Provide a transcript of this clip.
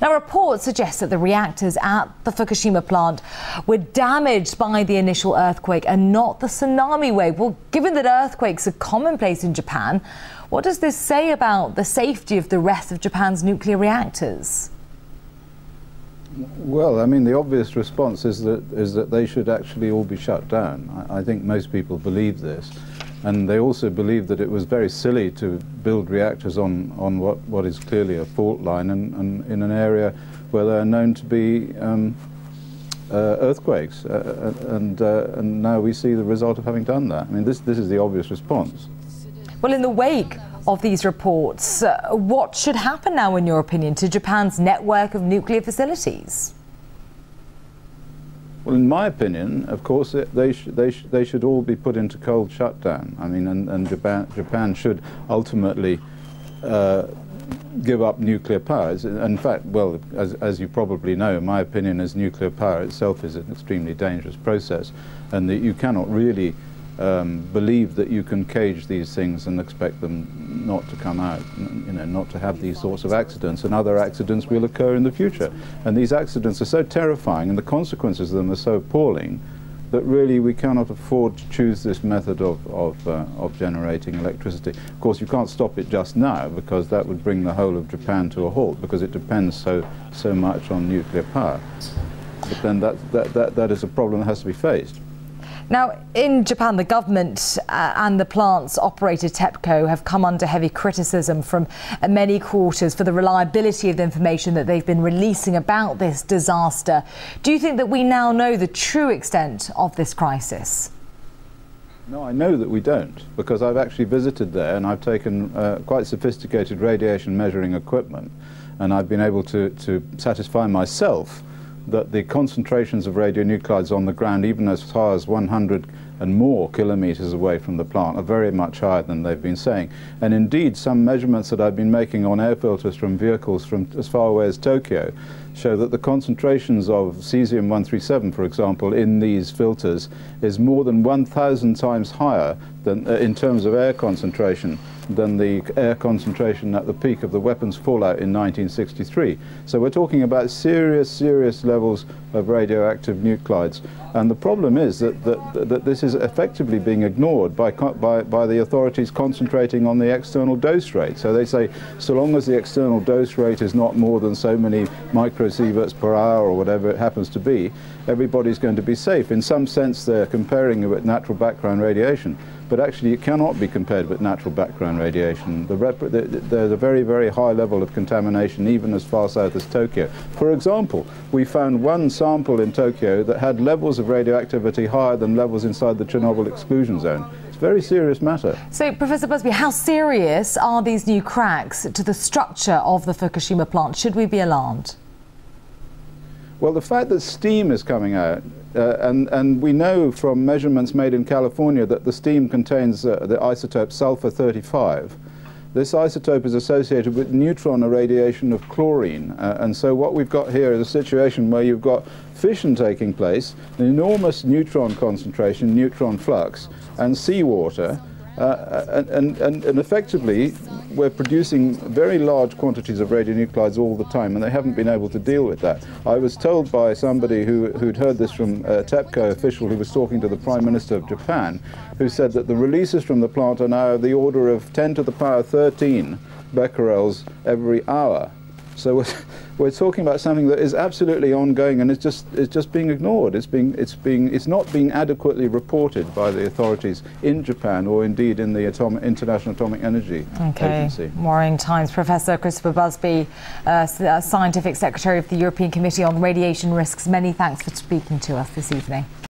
Now, reports suggest that the reactors at the Fukushima plant were damaged by the initial earthquake and not the tsunami wave. Well, given that earthquakes are commonplace in Japan, what does this say about the safety of the rest of Japan's nuclear reactors? Well, I mean, the obvious response is that they should actually all be shut down. I think most people believe this. And they also believe that it was very silly to build reactors on what is clearly a fault line and in an area where there are known to be earthquakes. And now we see the result of having done that. I mean, this is the obvious response. Well, in the wake of these reports, what should happen now, in your opinion, to Japan's network of nuclear facilities? Well, in my opinion, of course, they should all be put into cold shutdown. I mean, and Japan should ultimately give up nuclear power. In fact, well, as you probably know, my opinion is nuclear power itself is an extremely dangerous process, and that you cannot really believe that you can cage these things and expect them not to come out, you know, not to have these sorts of accidents, and other accidents will occur in the future. And these accidents are so terrifying and the consequences of them are so appalling that really we cannot afford to choose this method of generating electricity. Of course, you can't stop it just now, because that would bring the whole of Japan to a halt, because it depends so much on nuclear power. But then that is a problem that has to be faced. Now, in Japan, the government and the plant's operator TEPCO have come under heavy criticism from many quarters for the reliability of the information that they've been releasing about this disaster. Do you think that we now know the true extent of this crisis? No, I know that we don't, because I've actually visited there and I've taken quite sophisticated radiation measuring equipment, and I've been able to satisfy myself that the concentrations of radionuclides on the ground, even as far as 100 and more kilometers away from the plant, are very much higher than they've been saying. And indeed, some measurements that I've been making on air filters from vehicles from as far away as Tokyo show that the concentrations of cesium-137, for example, in these filters is more than 1,000 times higher than, in terms of air concentration, than the air concentration at the peak of the weapons fallout in 1963. So we're talking about serious levels of radioactive nuclides. And the problem is that this is effectively being ignored by the authorities concentrating on the external dose rate. So they say, so long as the external dose rate is not more than so many microsieverts per hour or whatever it happens to be, everybody's going to be safe. In some sense, they're comparing it with natural background radiation. But actually it cannot be compared with natural background radiation. There's a very high level of contamination even as far south as Tokyo. For example, we found one sample in Tokyo that had levels of radioactivity higher than levels inside the Chernobyl exclusion zone. It's a very serious matter. So, Professor Busby, how serious are these new cracks to the structure of the Fukushima plant? Should we be alarmed? Well, the fact that steam is coming out, and we know from measurements made in California that the steam contains the isotope sulfur-35. This isotope is associated with neutron irradiation of chlorine, and so what we've got here is a situation where you've got fission taking place, an enormous neutron concentration, neutron flux, and seawater, and effectively we're producing very large quantities of radionuclides all the time, and they haven't been able to deal with that. I was told by somebody who'd heard this from a TEPCO official who was talking to the Prime Minister of Japan, who said that the releases from the plant are now the order of 10 to the power 13 becquerels every hour. So we're talking about something that is absolutely ongoing, and it's just being ignored. It's not being adequately reported by the authorities in Japan or indeed in the International Atomic Energy Agency. Worrying times. Professor Christopher Busby, Scientific Secretary of the European Committee on Radiation Risks, many thanks for speaking to us this evening.